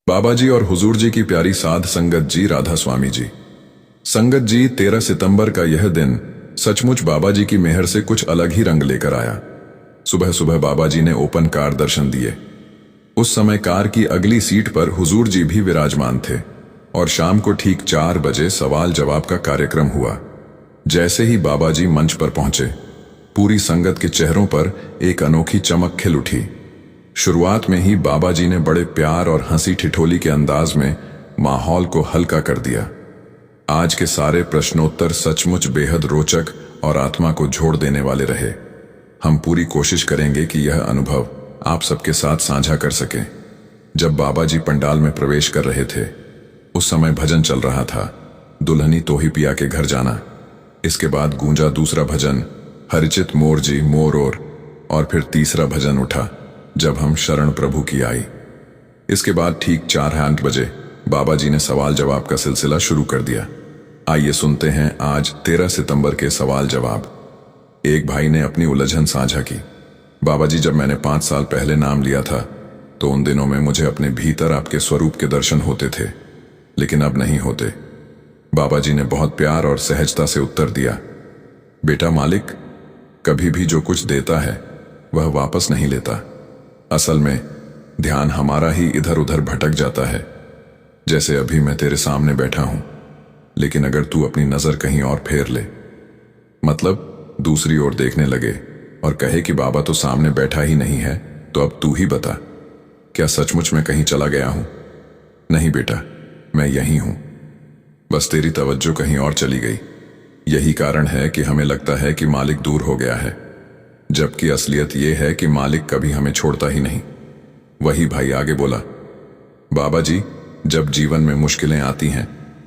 बाबा जी और हुजूर जी की प्यारी साध संगत जी, राधा स्वामी जी। संगत जी, 13 सितंबर का यह दिन सचमुच बाबा जी की मेहर से कुछ अलग ही रंग लेकर आया। सुबह सुबह बाबा जी ने ओपन कार दर्शन दिए। उस समय कार की अगली सीट पर हुजूर जी भी विराजमान थे और शाम को ठीक 4 बजे सवाल जवाब का कार्यक्रम हुआ। जैसे ही बाबा जी मंच पर पहुंचे, पूरी संगत के चेहरों पर एक अनोखी चमक खिल उठी। शुरुआत में ही बाबा जी ने बड़े प्यार और हंसी ठिठोली के अंदाज में माहौल को हल्का कर दिया। आज के सारे प्रश्नोत्तर सचमुच बेहद रोचक और आत्मा को झोड़ देने वाले रहे। हम पूरी कोशिश करेंगे कि यह अनुभव आप सबके साथ साझा कर सकें। जब बाबा जी पंडाल में प्रवेश कर रहे थे, उस समय भजन चल रहा था, दुल्हनी तो ही पिया के घर जाना। इसके बाद गूंजा दूसरा भजन, हरिचित मोर जी मोर और फिर तीसरा भजन उठा, जब हम शरण प्रभु की आई। इसके बाद ठीक 4:08 बजे बाबा जी ने सवाल जवाब का सिलसिला शुरू कर दिया। आइए सुनते हैं आज 13 सितंबर के सवाल जवाब। एक भाई ने अपनी उलझन साझा की। बाबा जी, जब मैंने 5 साल पहले नाम लिया था, तो उन दिनों में मुझे अपने भीतर आपके स्वरूप के दर्शन होते थे, लेकिन अब नहीं होते। बाबा जी ने बहुत प्यार और सहजता से उत्तर दिया, बेटा, मालिक कभी भी जो कुछ देता है वह वापस नहीं लेता। असल में ध्यान हमारा ही इधर उधर भटक जाता है। जैसे अभी मैं तेरे सामने बैठा हूं, लेकिन अगर तू अपनी नजर कहीं और फेर ले, मतलब दूसरी ओर देखने लगे और कहे कि बाबा तो सामने बैठा ही नहीं है, तो अब तू ही बता, क्या सचमुच में कहीं चला गया हूं? नहीं बेटा, मैं यहीं हूं, बस तेरी तवज्जो कहीं और चली गई। यही कारण है कि हमें लगता है कि मालिक दूर हो गया है, जबकि असलियत यह है कि मालिक कभी हमें छोड़ता ही नहीं। वही भाई आगे बोला, बाबा जी, जब जीवन में मुश्किलें आती हैं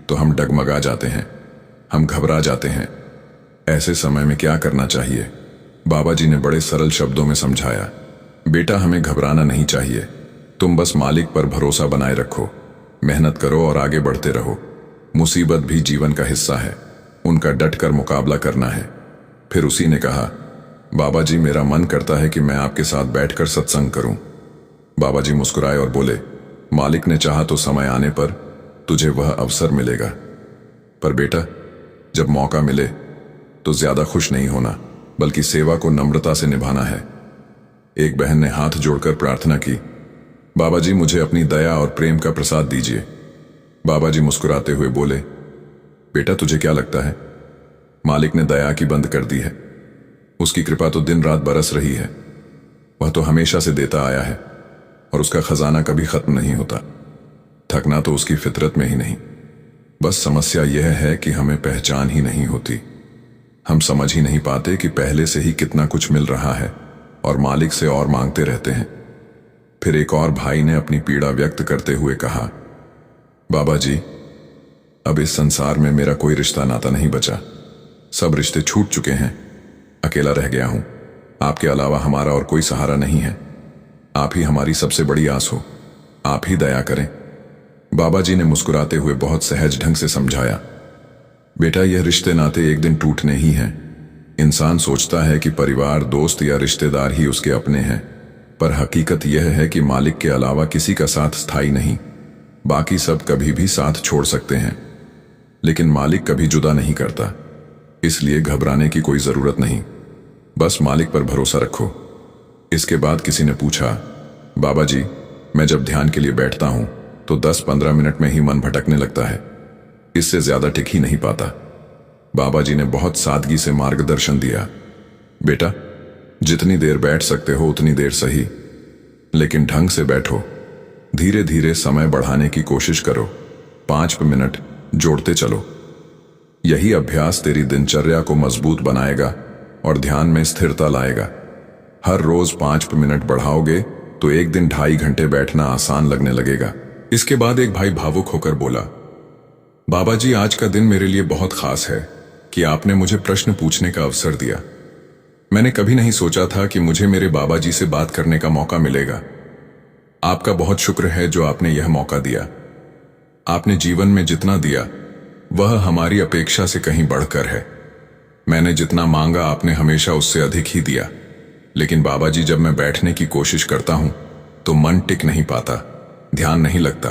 तो हम डगमगा जाते हैं, हम घबरा जाते हैं। ऐसे समय में क्या करना चाहिए? बाबा जी ने बड़े सरल शब्दों में समझाया, बेटा, हमें घबराना नहीं चाहिए। तुम बस मालिक पर भरोसा बनाए रखो, मेहनत करो और आगे बढ़ते रहो। मुसीबत भी जीवन का हिस्सा है, उनका डटकर मुकाबला करना है। फिर उसी ने कहा, बाबा जी, मेरा मन करता है कि मैं आपके साथ बैठकर सत्संग करूं। बाबा जी मुस्कुराए और बोले, मालिक ने चाहा तो समय आने पर तुझे वह अवसर मिलेगा, पर बेटा, जब मौका मिले तो ज्यादा खुश नहीं होना, बल्कि सेवा को नम्रता से निभाना है। एक बहन ने हाथ जोड़कर प्रार्थना की, बाबा जी, मुझे अपनी दया और प्रेम का प्रसाद दीजिए। बाबा जी मुस्कुराते हुए बोले, बेटा, तुझे क्या लगता है, मालिक ने दया की बंद कर दी है? उसकी कृपा तो दिन रात बरस रही है। वह तो हमेशा से देता आया है और उसका खजाना कभी खत्म नहीं होता। थकना तो उसकी फितरत में ही नहीं। बस समस्या यह है कि हमें पहचान ही नहीं होती। हम समझ ही नहीं पाते कि पहले से ही कितना कुछ मिल रहा है और मालिक से और मांगते रहते हैं। फिर एक और भाई ने अपनी पीड़ा व्यक्त करते हुए कहा, बाबा जी, अब इस संसार में मेरा कोई रिश्ता नाता नहीं बचा। सब रिश्ते छूट चुके हैं। अकेला रह गया हूं। आपके अलावा हमारा और कोई सहारा नहीं है। आप ही हमारी सबसे बड़ी आस हो। आप ही दया करें। बाबा जी ने मुस्कुराते हुए बहुत सहज ढंग से समझाया, बेटा, यह रिश्ते नाते एक दिन टूटने ही हैं। इंसान सोचता है कि परिवार, दोस्त या रिश्तेदार ही उसके अपने हैं, पर हकीकत यह है कि मालिक के अलावा किसी का साथ स्थायी नहीं। बाकी सब कभी भी साथ छोड़ सकते हैं, लेकिन मालिक कभी जुदा नहीं करता। इसलिए घबराने की कोई जरूरत नहीं, बस मालिक पर भरोसा रखो। इसके बाद किसी ने पूछा, बाबा जी, मैं जब ध्यान के लिए बैठता हूं तो 10-15 मिनट में ही मन भटकने लगता है, इससे ज्यादा टिक ही नहीं पाता। बाबा जी ने बहुत सादगी से मार्गदर्शन दिया, बेटा, जितनी देर बैठ सकते हो उतनी देर सही, लेकिन ढंग से बैठो। धीरे धीरे समय बढ़ाने की कोशिश करो। 5 मिनट जोड़ते चलो। यही अभ्यास तेरी दिनचर्या को मजबूत बनाएगा और ध्यान में स्थिरता लाएगा। हर रोज 5 मिनट बढ़ाओगे तो एक दिन 2.5 घंटे बैठना आसान लगने लगेगा। इसके बाद एक भाई भावुक होकर बोला, बाबा जी, आज का दिन मेरे लिए बहुत खास है कि आपने मुझे प्रश्न पूछने का अवसर दिया। मैंने कभी नहीं सोचा था कि मुझे मेरे बाबा जी से बात करने का मौका मिलेगा। आपका बहुत शुक्र है जो आपने यह मौका दिया। आपने जीवन में जितना दिया वह हमारी अपेक्षा से कहीं बढ़कर है। मैंने जितना मांगा आपने हमेशा उससे अधिक ही दिया। लेकिन बाबा जी, जब मैं बैठने की कोशिश करता हूं तो मन टिक नहीं पाता, ध्यान नहीं लगता।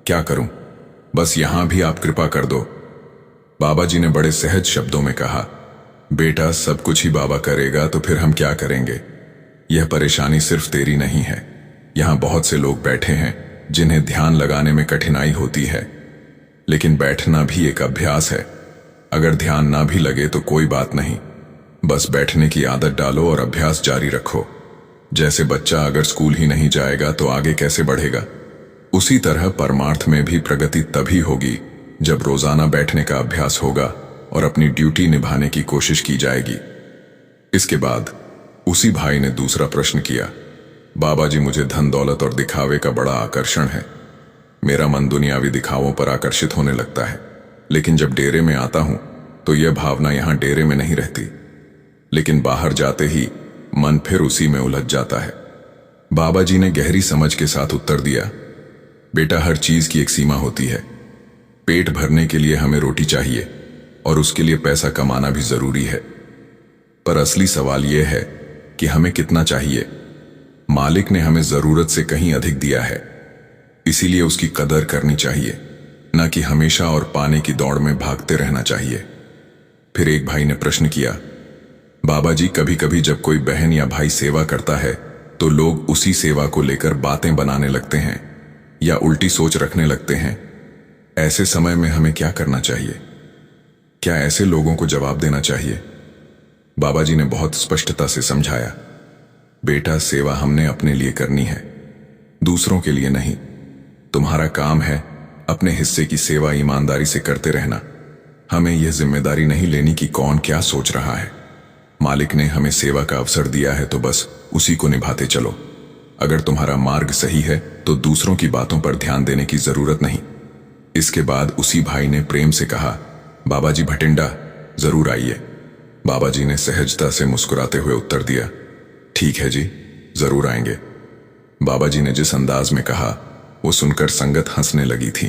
क्या करूं? बस यहां भी आप कृपा कर दो। बाबा जी ने बड़े सहज शब्दों में कहा, बेटा सब कुछ ही बाबा करेगा तो फिर हम क्या करेंगे? यह परेशानी सिर्फ तेरी नहीं है। यहां बहुत से लोग बैठे हैं जिन्हें ध्यान लगाने में कठिनाई होती है, लेकिन बैठना भी एक अभ्यास है। अगर ध्यान ना भी लगे तो कोई बात नहीं, बस बैठने की आदत डालो और अभ्यास जारी रखो। जैसे बच्चा अगर स्कूल ही नहीं जाएगा तो आगे कैसे बढ़ेगा, उसी तरह परमार्थ में भी प्रगति तभी होगी जब रोजाना बैठने का अभ्यास होगा और अपनी ड्यूटी निभाने की कोशिश की जाएगी। इसके बाद उसी भाई ने दूसरा प्रश्न किया, बाबा जी मुझे धन दौलत और दिखावे का बड़ा आकर्षण है। मेरा मन दुनियावी दिखावों पर आकर्षित होने लगता है, लेकिन जब डेरे में आता हूं तो यह भावना यहां डेरे में नहीं रहती, लेकिन बाहर जाते ही मन फिर उसी में उलझ जाता है। बाबा जी ने गहरी समझ के साथ उत्तर दिया, बेटा हर चीज की एक सीमा होती है। पेट भरने के लिए हमें रोटी चाहिए और उसके लिए पैसा कमाना भी जरूरी है, पर असली सवाल यह है कि हमें कितना चाहिए। मालिक ने हमें जरूरत से कहीं अधिक दिया है, इसीलिए उसकी कदर करनी चाहिए, न कि हमेशा और पाने की दौड़ में भागते रहना चाहिए। फिर एक भाई ने प्रश्न किया, बाबा जी कभी कभी जब कोई बहन या भाई सेवा करता है तो लोग उसी सेवा को लेकर बातें बनाने लगते हैं या उल्टी सोच रखने लगते हैं। ऐसे समय में हमें क्या करना चाहिए? क्या ऐसे लोगों को जवाब देना चाहिए? बाबा जी ने बहुत स्पष्टता से समझाया, बेटा सेवा हमने अपने लिए करनी है, दूसरों के लिए नहीं। तुम्हारा काम है अपने हिस्से की सेवा ईमानदारी से करते रहना। हमें यह जिम्मेदारी नहीं लेनी कि कौन क्या सोच रहा है। मालिक ने हमें सेवा का अवसर दिया है तो बस उसी को निभाते चलो। अगर तुम्हारा मार्ग सही है तो दूसरों की बातों पर ध्यान देने की जरूरत नहीं। इसके बाद उसी भाई ने प्रेम से कहा, बाबा जी भटिंडा जरूर आइए। बाबा जी ने सहजता से मुस्कुराते हुए उत्तर दिया, ठीक है जी, जरूर आएंगे। बाबा जी ने जिस अंदाज में कहा वो सुनकर संगत हंसने लगी थी।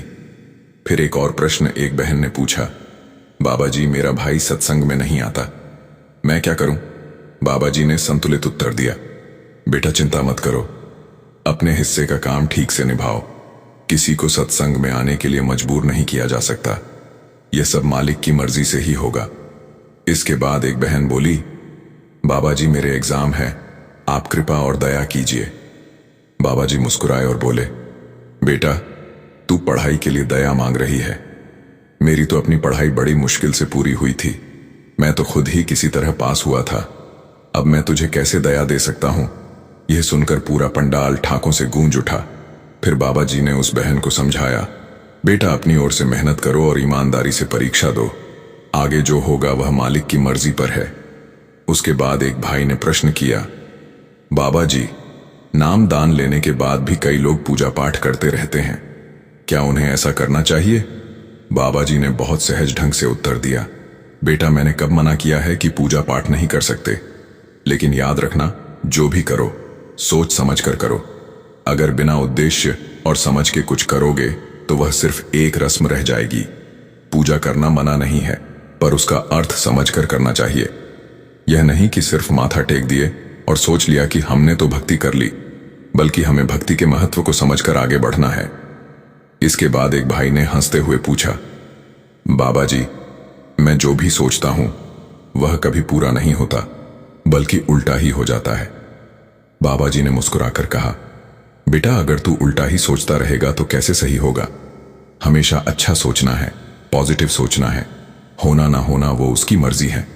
फिर एक और प्रश्न एक बहन ने पूछा, बाबा जी मेरा भाई सत्संग में नहीं आता, मैं क्या करूं? बाबा जी ने संतुलित उत्तर दिया, बेटा चिंता मत करो, अपने हिस्से का काम ठीक से निभाओ। किसी को सत्संग में आने के लिए मजबूर नहीं किया जा सकता, यह सब मालिक की मर्जी से ही होगा। इसके बाद एक बहन बोली, बाबा जी मेरे एग्जाम है, आप कृपा और दया कीजिए। बाबा जी मुस्कुराए और बोले, बेटा तू पढ़ाई के लिए दया मांग रही है। मेरी तो अपनी पढ़ाई बड़ी मुश्किल से पूरी हुई थी, मैं तो खुद ही किसी तरह पास हुआ था, अब मैं तुझे कैसे दया दे सकता हूं? यह सुनकर पूरा पंडाल ठाकों से गूंज उठा। फिर बाबा जी ने उस बहन को समझाया, बेटा अपनी ओर से मेहनत करो और ईमानदारी से परीक्षा दो, आगे जो होगा वह मालिक की मर्जी पर है। उसके बाद एक भाई ने प्रश्न किया, बाबा जी नाम दान लेने के बाद भी कई लोग पूजा पाठ करते रहते हैं, क्या उन्हें ऐसा करना चाहिए? बाबा जी ने बहुत सहज ढंग से उत्तर दिया, बेटा मैंने कब मना किया है कि पूजा पाठ नहीं कर सकते, लेकिन याद रखना जो भी करो सोच समझ कर करो। अगर बिना उद्देश्य और समझ के कुछ करोगे तो वह सिर्फ एक रस्म रह जाएगी। पूजा करना मना नहीं है, पर उसका अर्थ समझ कर करना चाहिए। यह नहीं कि सिर्फ माथा टेक दिए और सोच लिया कि हमने तो भक्ति कर ली, बल्कि हमें भक्ति के महत्व को समझकर आगे बढ़ना है। इसके बाद एक भाई ने हंसते हुए पूछा, बाबा जी मैं जो भी सोचता हूं वह कभी पूरा नहीं होता, बल्कि उल्टा ही हो जाता है। बाबा जी ने मुस्कुराकर कहा, बेटा अगर तू उल्टा ही सोचता रहेगा तो कैसे सही होगा? हमेशा अच्छा सोचना है, पॉजिटिव सोचना है, होना ना होना वो उसकी मर्जी है,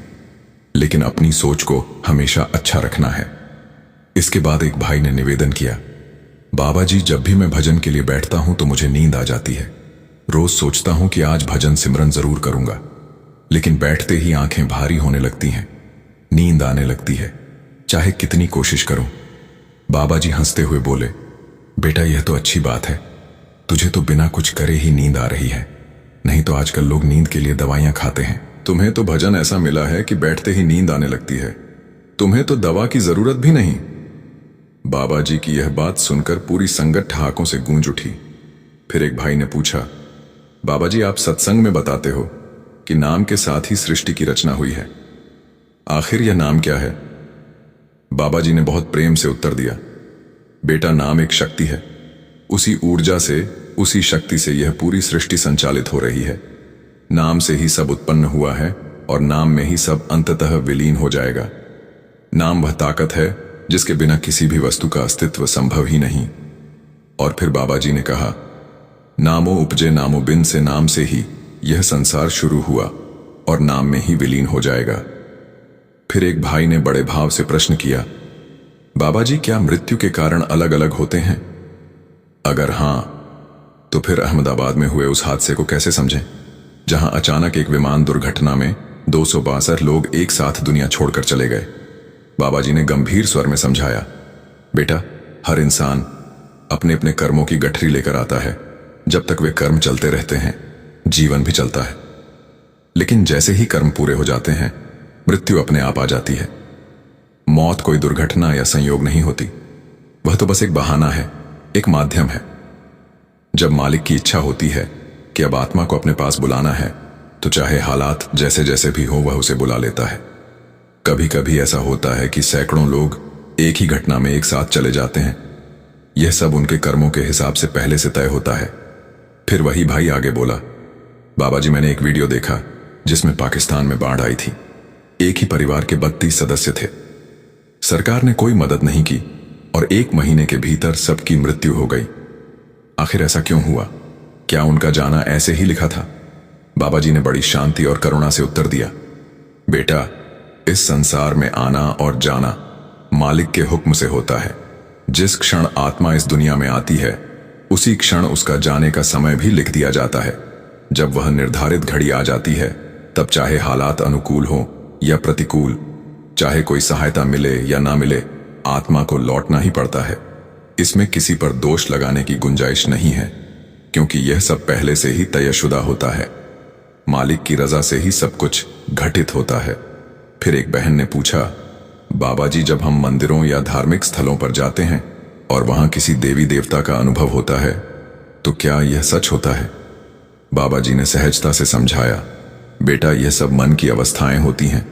लेकिन अपनी सोच को हमेशा अच्छा रखना है। इसके बाद एक भाई ने निवेदन किया, बाबा जी जब भी मैं भजन के लिए बैठता हूं तो मुझे नींद आ जाती है। रोज सोचता हूं कि आज भजन सिमरन जरूर करूंगा, लेकिन बैठते ही आंखें भारी होने लगती हैं, नींद आने लगती है, चाहे कितनी कोशिश करूं। बाबा जी हंसते हुए बोले, बेटा यह तो अच्छी बात है, तुझे तो बिना कुछ करे ही नींद आ रही है, नहीं तो आजकल लोग नींद के लिए दवाइयां खाते हैं। तुम्हें तो भजन ऐसा मिला है कि बैठते ही नींद आने लगती है, तुम्हें तो दवा की जरूरत भी नहीं। बाबा जी की यह बात सुनकर पूरी संगत ठहाकों से गूंज उठी। फिर एक भाई ने पूछा, बाबा जी आप सत्संग में बताते हो कि नाम के साथ ही सृष्टि की रचना हुई है, आखिर यह नाम क्या है? बाबा जी ने बहुत प्रेम से उत्तर दिया, बेटा नाम एक शक्ति है, उसी ऊर्जा से, उसी शक्ति से यह पूरी सृष्टि संचालित हो रही है। नाम से ही सब उत्पन्न हुआ है और नाम में ही सब अंततः विलीन हो जाएगा। नाम वह ताकत है जिसके बिना किसी भी वस्तु का अस्तित्व संभव ही नहीं। और फिर बाबा जी ने कहा, नामो उपजे नामो बिन, से नाम से ही यह संसार शुरू हुआ और नाम में ही विलीन हो जाएगा। फिर एक भाई ने बड़े भाव से प्रश्न किया, बाबा जी क्या मृत्यु के कारण अलग अलग होते हैं? अगर हां, तो फिर अहमदाबाद में हुए उस हादसे को कैसे समझें, जहां अचानक एक विमान दुर्घटना में 262 लोग एक साथ दुनिया छोड़कर चले गए। बाबा जी ने गंभीर स्वर में समझाया, बेटा, हर इंसान अपने अपने कर्मों की गठरी लेकर आता है। जब तक वे कर्म चलते रहते हैं, जीवन भी चलता है। लेकिन जैसे ही कर्म पूरे हो जाते हैं, मृत्यु अपने आप आ जाती है। मौत कोई दुर्घटना या संयोग नहीं होती, वह तो बस एक बहाना है, एक माध्यम है। जब मालिक की इच्छा होती है कि अब आत्मा को अपने पास बुलाना है, तो चाहे हालात जैसे जैसे भी हो, वह उसे बुला लेता है। कभी कभी ऐसा होता है कि सैकड़ों लोग एक ही घटना में एक साथ चले जाते हैं। यह सब उनके कर्मों के हिसाब से पहले से तय होता है। फिर वही भाई आगे बोला, बाबा जी, मैंने एक वीडियो देखा जिसमें पाकिस्तान में बाढ़ आई थी। एक ही परिवार के 32 सदस्य थे। सरकार ने कोई मदद नहीं की और 1 महीने के भीतर सबकी मृत्यु हो गई। आखिर ऐसा क्यों हुआ? क्या उनका जाना ऐसे ही लिखा था? बाबा जी ने बड़ी शांति और करुणा से उत्तर दिया, बेटा, इस संसार में आना और जाना मालिक के हुक्म से होता है। जिस क्षण आत्मा इस दुनिया में आती है, उसी क्षण उसका जाने का समय भी लिख दिया जाता है। जब वह निर्धारित घड़ी आ जाती है, तब चाहे हालात अनुकूल हो या प्रतिकूल, चाहे कोई सहायता मिले या ना मिले, आत्मा को लौटना ही पड़ता है। इसमें किसी पर दोष लगाने की गुंजाइश नहीं है, क्योंकि यह सब पहले से ही तयशुदा होता है। मालिक की रजा से ही सब कुछ घटित होता है। फिर एक बहन ने पूछा, बाबा जी, जब हम मंदिरों या धार्मिक स्थलों पर जाते हैं और वहां किसी देवी देवता का अनुभव होता है, तो क्या यह सच होता है? बाबा जी ने सहजता से समझाया, बेटा, यह सब मन की अवस्थाएं होती हैं।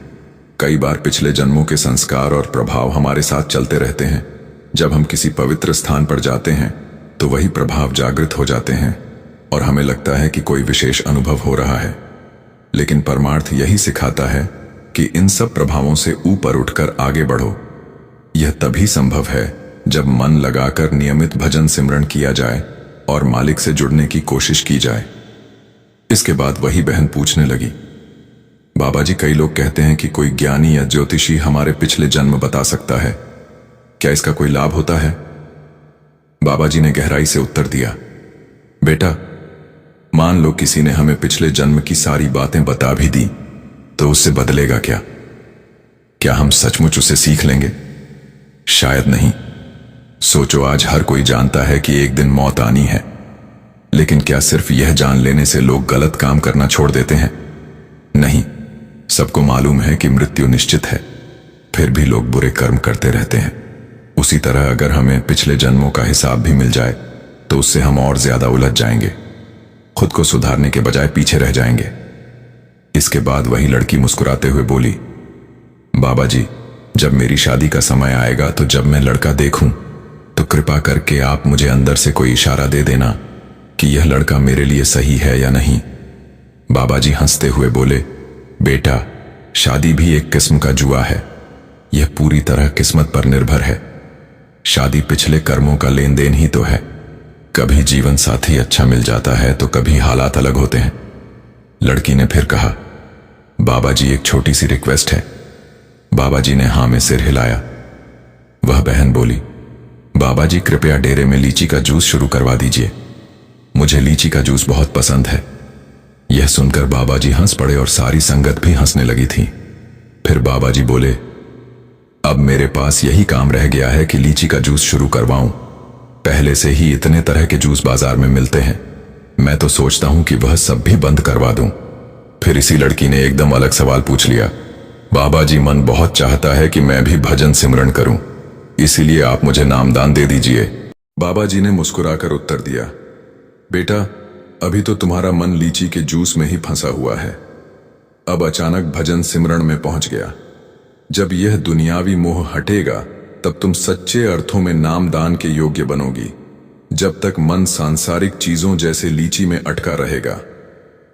कई बार पिछले जन्मों के संस्कार और प्रभाव हमारे साथ चलते रहते हैं। जब हम किसी पवित्र स्थान पर जाते हैं, तो वही प्रभाव जागृत हो जाते हैं और हमें लगता है कि कोई विशेष अनुभव हो रहा है। लेकिन परमार्थ यही सिखाता है कि इन सब प्रभावों से ऊपर उठकर आगे बढ़ो। यह तभी संभव है जब मन लगाकर नियमित भजन सिमरण किया जाए और मालिक से जुड़ने की कोशिश की जाए। इसके बाद वही बहन पूछने लगी, बाबा जी, कई लोग कहते हैं कि कोई ज्ञानी या ज्योतिषी हमारे पिछले जन्म बता सकता है। क्या इसका कोई लाभ होता है? बाबा जी ने गहराई से उत्तर दिया, बेटा, मान लो किसी ने हमें पिछले जन्म की सारी बातें बता भी दी, तो उससे बदलेगा क्या? क्या हम सचमुच उसे सीख लेंगे? शायद नहीं। सोचो, आज हर कोई जानता है कि एक दिन मौत आनी है, लेकिन क्या सिर्फ यह जान लेने से लोग गलत काम करना छोड़ देते हैं? नहीं, सबको मालूम है कि मृत्यु निश्चित है, फिर भी लोग बुरे कर्म करते रहते हैं। उसी तरह अगर हमें पिछले जन्मों का हिसाब भी मिल जाए, तो उससे हम और ज्यादा उलझ जाएंगे, खुद को सुधारने के बजाय पीछे रह जाएंगे। इसके बाद वही लड़की मुस्कुराते हुए बोली, बाबा जी, जब मेरी शादी का समय आएगा, तो जब मैं लड़का देखूं, तो कृपा करके आप मुझे अंदर से कोई इशारा दे देना कि यह लड़का मेरे लिए सही है या नहीं। बाबा जी हंसते हुए बोले, बेटा, शादी भी एक किस्म का जुआ है। यह पूरी तरह किस्मत पर निर्भर है। शादी पिछले कर्मों का लेन देन ही तो है। कभी जीवन साथी अच्छा मिल जाता है, तो कभी हालात अलग होते हैं। लड़की ने फिर कहा, बाबा जी, एक छोटी सी रिक्वेस्ट है। बाबा जी ने हां में सिर हिलाया। वह बहन बोली, बाबा जी, कृपया डेरे में लीची का जूस शुरू करवा दीजिए। मुझे लीची का जूस बहुत पसंद है। यह सुनकर बाबा जी हंस पड़े और सारी संगत भी हंसने लगी थी। फिर बाबा जी बोले, अब मेरे पास यही काम रह गया है कि लीची का जूस शुरू करवाऊं। पहले से ही इतने तरह के जूस बाजार में मिलते हैं, मैं तो सोचता हूं कि वह सब भी बंद करवा दूं। फिर इसी लड़की ने एकदम अलग सवाल पूछ लिया, बाबा जी, मन बहुत चाहता है कि मैं भी भजन सिमरण करूं, इसीलिए आप मुझे नामदान दे दीजिए। बाबा जी ने मुस्कुराकर उत्तर दिया, बेटा, अभी तो तुम्हारा मन लीची के जूस में ही फंसा हुआ है। अब अचानक भजन सिमरण में पहुंच गया। जब यह दुनियावी मोह हटेगा, तब तुम सच्चे अर्थों में नामदान के योग्य बनोगी। जब तक मन सांसारिक चीजों जैसे लीची में अटका रहेगा,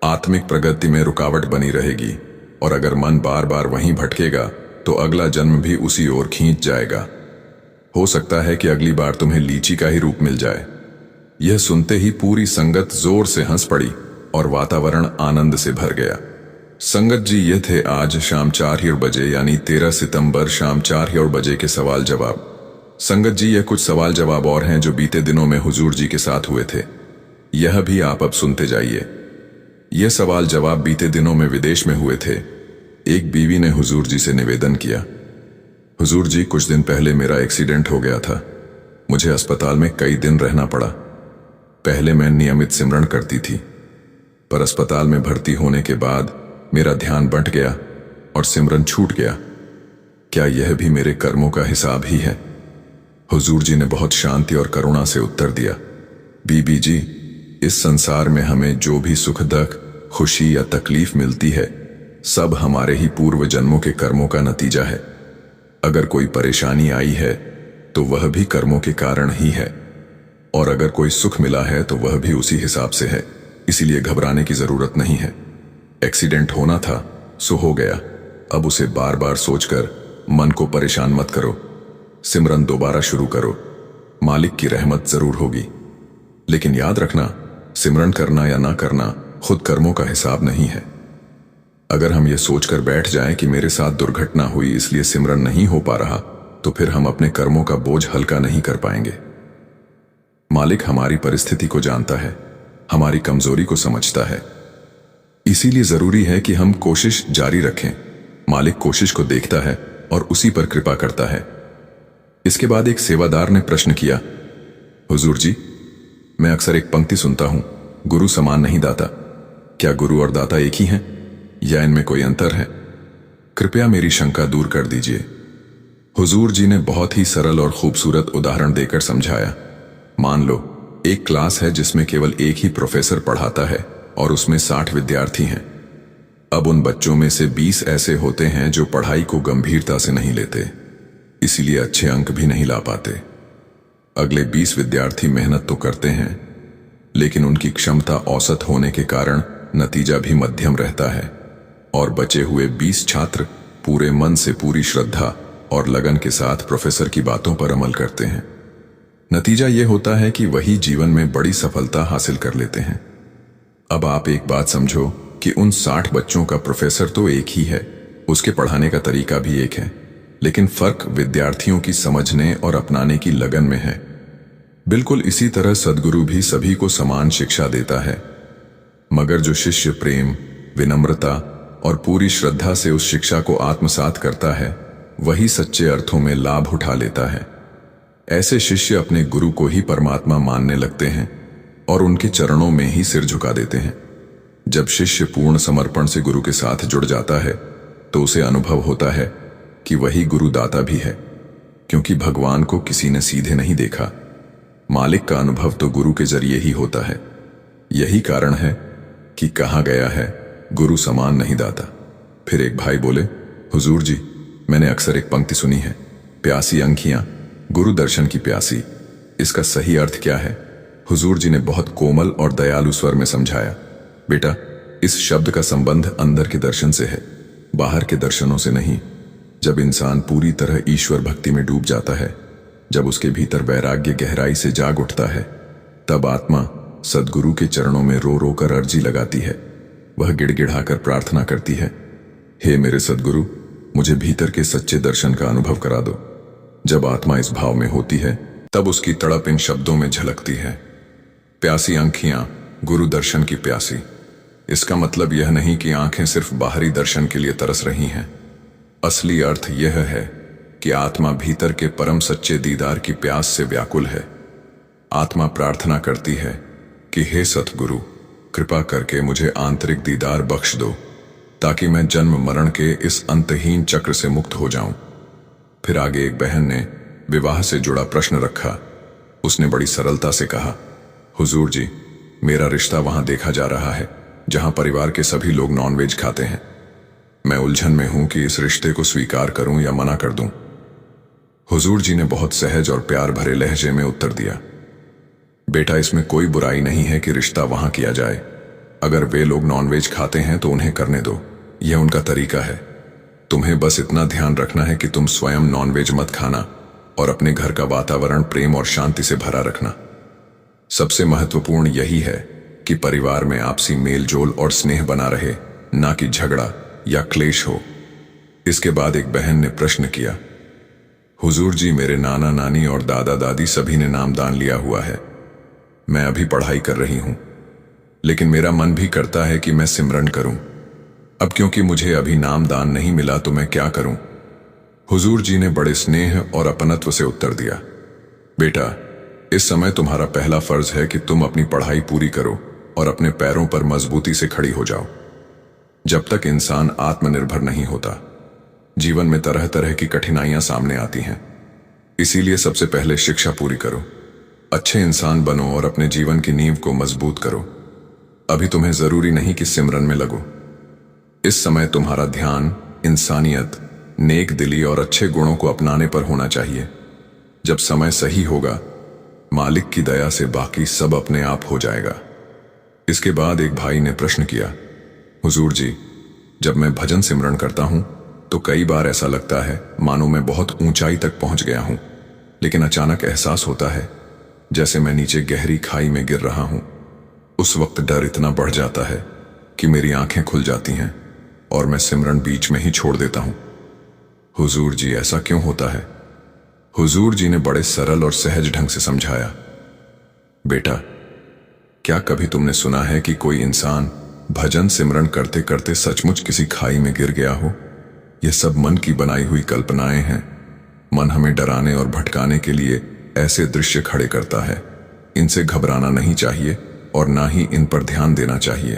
आत्मिक प्रगति में रुकावट बनी रहेगी। और अगर मन बार बार वहीं भटकेगा तो अगला जन्म भी उसी ओर खींच जाएगा। हो सकता है कि अगली बार तुम्हें लीची का ही रूप मिल जाए। यह सुनते ही पूरी संगत जोर से हंस पड़ी और वातावरण आनंद से भर गया। संगत जी, ये थे आज शाम 4 बजे यानी 13 सितंबर शाम 4 बजे के सवाल जवाब। संगत जी, ये कुछ सवाल जवाब और हैं जो बीते दिनों में हुजूर जी के साथ हुए थे। यह भी आप अब सुनते जाइए। ये सवाल जवाब बीते दिनों में विदेश में हुए थे। एक बीवी ने हुजूर जी से निवेदन किया, हुजूर जी, कुछ दिन पहले मेरा एक्सीडेंट हो गया था। मुझे अस्पताल में कई दिन रहना पड़ा। पहले मैं नियमित सिमरन करती थी, पर अस्पताल में भर्ती होने के बाद मेरा ध्यान बंट गया और सिमरन छूट गया। क्या यह भी मेरे कर्मों का हिसाब ही है? हुजूर जी ने बहुत शांति और करुणा से उत्तर दिया, बीबी जी, इस संसार में हमें जो भी सुख दुख, खुशी या तकलीफ मिलती है, सब हमारे ही पूर्व जन्मों के कर्मों का नतीजा है। अगर कोई परेशानी आई है तो वह भी कर्मों के कारण ही है, और अगर कोई सुख मिला है तो वह भी उसी हिसाब से है। इसीलिए घबराने की जरूरत नहीं है। एक्सीडेंट होना था सो हो गया। अब उसे बार बार सोचकर मन को परेशान मत करो। सिमरन दोबारा शुरू करो, मालिक की रहमत जरूर होगी। लेकिन याद रखना, सिमरन करना या ना करना खुद कर्मों का हिसाब नहीं है। अगर हम ये सोचकर बैठ जाएं कि मेरे साथ दुर्घटना हुई इसलिए सिमरन नहीं हो पा रहा, तो फिर हम अपने कर्मों का बोझ हल्का नहीं कर पाएंगे। मालिक हमारी परिस्थिति को जानता है, हमारी कमजोरी को समझता है। इसीलिए जरूरी है कि हम कोशिश जारी रखें। मालिक कोशिश को देखता है और उसी पर कृपा करता है। इसके बाद एक सेवादार ने प्रश्न किया, हुजूर जी, मैं अक्सर एक पंक्ति सुनता हूं, गुरु समान नहीं दाता। क्या गुरु और दाता एक ही हैं या इनमें कोई अंतर है? कृपया मेरी शंका दूर कर दीजिए। हुजूर जी ने बहुत ही सरल और खूबसूरत उदाहरण देकर समझाया। मान लो एक क्लास है जिसमें केवल एक ही प्रोफेसर पढ़ाता है और उसमें 60 विद्यार्थी हैं। अब उन बच्चों में से 20 ऐसे होते हैं जो पढ़ाई को गंभीरता से नहीं लेते, इसीलिए अच्छे अंक भी नहीं ला पाते। अगले 20 विद्यार्थी मेहनत तो करते हैं, लेकिन उनकी क्षमता औसत होने के कारण नतीजा भी मध्यम रहता है, और बचे हुए 20 छात्र पूरे मन से, पूरी श्रद्धा और लगन के साथ प्रोफेसर की बातों पर अमल करते हैं। नतीजा यह होता है कि वही जीवन में बड़ी सफलता हासिल कर लेते हैं। अब आप एक बात समझो कि उन 60 बच्चों का प्रोफेसर तो एक ही है, उसके पढ़ाने का तरीका भी एक है, लेकिन फर्क विद्यार्थियों की समझने और अपनाने की लगन में है। बिल्कुल इसी तरह सद्गुरु भी सभी को समान शिक्षा देता है, मगर जो शिष्य प्रेम, विनम्रता और पूरी श्रद्धा से उस शिक्षा को आत्मसात करता है, वही सच्चे अर्थों में लाभ उठा लेता है। ऐसे शिष्य अपने गुरु को ही परमात्मा मानने लगते हैं और उनके चरणों में ही सिर झुका देते हैं। जब शिष्य पूर्ण समर्पण से गुरु के साथ जुड़ जाता है तो उसे अनुभव होता है कि वही गुरुदाता भी है, क्योंकि भगवान को किसी ने सीधे नहीं देखा। मालिक का अनुभव तो गुरु के जरिए ही होता है। यही कारण है कि कहा गया है, गुरु समान नहीं दाता। फिर एक भाई बोले, हुजूर जी, मैंने अक्सर एक पंक्ति सुनी है, प्यासी आंखियां गुरु दर्शन की प्यासी। इसका सही अर्थ क्या है? हुजूर जी ने बहुत कोमल और दयालु स्वर में समझाया, बेटा, इस शब्द का संबंध अंदर के दर्शन से है, बाहर के दर्शनों से नहीं। जब इंसान पूरी तरह ईश्वर भक्ति में डूब जाता है, जब उसके भीतर वैराग्य गहराई से जाग उठता है, तब आत्मा सद्गुरु के चरणों में रो रो कर अर्जी लगाती है। वह गिड़गिड़ाकर प्रार्थना करती है, हे मेरे सद्गुरु, मुझे भीतर के सच्चे दर्शन का अनुभव करा दो। जब आत्मा इस भाव में होती है, तब उसकी तड़प इन शब्दों में झलकती है, प्यासी आंखियां गुरु दर्शन की प्यासी। इसका मतलब यह नहीं कि आंखें सिर्फ बाहरी दर्शन के लिए तरस रही हैं। असली अर्थ यह है कि आत्मा भीतर के परम सच्चे दीदार की प्यास से व्याकुल है। आत्मा प्रार्थना करती है कि हे सतगुरु, कृपा करके मुझे आंतरिक दीदार बख्श दो, ताकि मैं जन्म मरण के इस अंतहीन चक्र से मुक्त हो जाऊं। फिर आगे एक बहन ने विवाह से जुड़ा प्रश्न रखा। उसने बड़ी सरलता से कहा, हुजूर जी, मेरा रिश्ता वहां देखा जा रहा है जहां परिवार के सभी लोग नॉनवेज खाते हैं। मैं उलझन में हूं कि इस रिश्ते को स्वीकार करूं या मना कर दूं। हुजूर जी ने बहुत सहज और प्यार भरे लहजे में उत्तर दिया, बेटा, इसमें कोई बुराई नहीं है कि रिश्ता वहां किया जाए। अगर वे लोग नॉनवेज खाते हैं तो उन्हें करने दो, यह उनका तरीका है। तुम्हें बस इतना ध्यान रखना है कि तुम स्वयं नॉनवेज मत खाना और अपने घर का वातावरण प्रेम और शांति से भरा रखना। सबसे महत्वपूर्ण यही है कि परिवार में आपसी मेलजोल और स्नेह बना रहे, ना कि झगड़ा या क्लेश हो। इसके बाद एक बहन ने प्रश्न किया, हुजूर जी, मेरे नाना नानी और दादा दादी सभी ने नामदान लिया हुआ है। मैं अभी पढ़ाई कर रही हूं, लेकिन मेरा मन भी करता है कि मैं सिमरन करूं। अब क्योंकि मुझे अभी नामदान नहीं मिला तो मैं क्या करूं? हुजूर जी ने बड़े स्नेह और अपनत्व से उत्तर दिया, बेटा, इस समय तुम्हारा पहला फर्ज है कि तुम अपनी पढ़ाई पूरी करो और अपने पैरों पर मजबूती से खड़ी हो जाओ। जब तक इंसान आत्मनिर्भर नहीं होता, जीवन में तरह तरह की कठिनाइयां सामने आती हैं। इसीलिए सबसे पहले शिक्षा पूरी करो, अच्छे इंसान बनो और अपने जीवन की नींव को मजबूत करो। अभी तुम्हें जरूरी नहीं कि सिमरन में लगो। इस समय तुम्हारा ध्यान इंसानियत, नेक दिली और अच्छे गुणों को अपनाने पर होना चाहिए। जब समय सही होगा, मालिक की दया से बाकी सब अपने आप हो जाएगा। इसके बाद एक भाई ने प्रश्न किया, हुजूर जी, जब मैं भजन सिमरन करता हूं तो कई बार ऐसा लगता है मानो मैं बहुत ऊंचाई तक पहुंच गया हूं, लेकिन अचानक एहसास होता है जैसे मैं नीचे गहरी खाई में गिर रहा हूं। उस वक्त डर इतना बढ़ जाता है कि मेरी आंखें खुल जाती हैं और मैं सिमरन बीच में ही छोड़ देता हूं। हुजूर जी, ऐसा क्यों होता है? हुजूर जी ने बड़े सरल और सहज ढंग से समझाया, बेटा, क्या कभी तुमने सुना है कि कोई इंसान भजन सिमरन करते करते सचमुच किसी खाई में गिर गया हो? यह सब मन की बनाई हुई कल्पनाएं हैं। मन हमें डराने और भटकाने के लिए ऐसे दृश्य खड़े करता है। इनसे घबराना नहीं चाहिए और ना ही इन पर ध्यान देना चाहिए।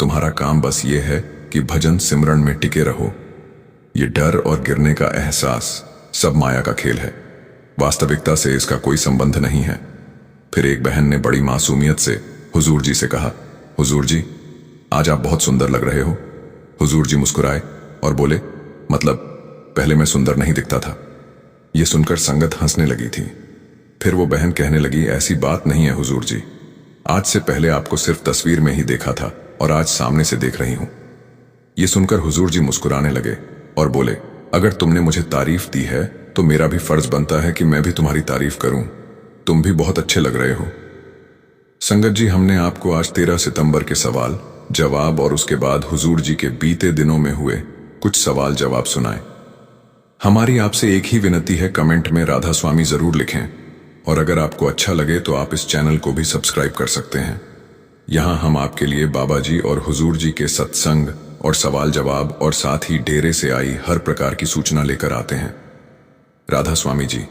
तुम्हारा काम बस ये है कि भजन सिमरन में टिके रहो। ये डर और गिरने का एहसास सब माया का खेल है, वास्तविकता से इसका कोई संबंध नहीं है। फिर एक बहन ने बड़ी मासूमियत से हुजूर जी से कहा, हुजूर जी, आज आप बहुत सुंदर लग रहे हो। हुजूर जी मुस्कुराए और बोले, मतलब पहले मैं सुंदर नहीं दिखता था। यह सुनकर संगत हंसने लगी थी। फिर वो बहन कहने लगी, ऐसी बात नहीं है हुजूर जी, आज से पहले आपको सिर्फ तस्वीर में ही देखा था और आज सामने से देख रही हूं। यह सुनकर हुजूर जी मुस्कुराने लगे और बोले, अगर तुमने मुझे तारीफ दी है तो मेरा भी फर्ज बनता है कि मैं भी तुम्हारी तारीफ करूं। तुम भी बहुत अच्छे लग रहे हो। संगत जी, हमने आपको आज 13 सितंबर के सवाल जवाब और उसके बाद हुजूर जी के बीते दिनों में हुए कुछ सवाल जवाब सुनाए। हमारी आपसे एक ही विनती है, कमेंट में राधा स्वामी जरूर लिखें और अगर आपको अच्छा लगे तो आप इस चैनल को भी सब्सक्राइब कर सकते हैं। यहां हम आपके लिए बाबा जी और हुजूर जी के सत्संग और सवाल जवाब और साथ ही डेरे से आई हर प्रकार की सूचना लेकर आते हैं। राधा स्वामी जी।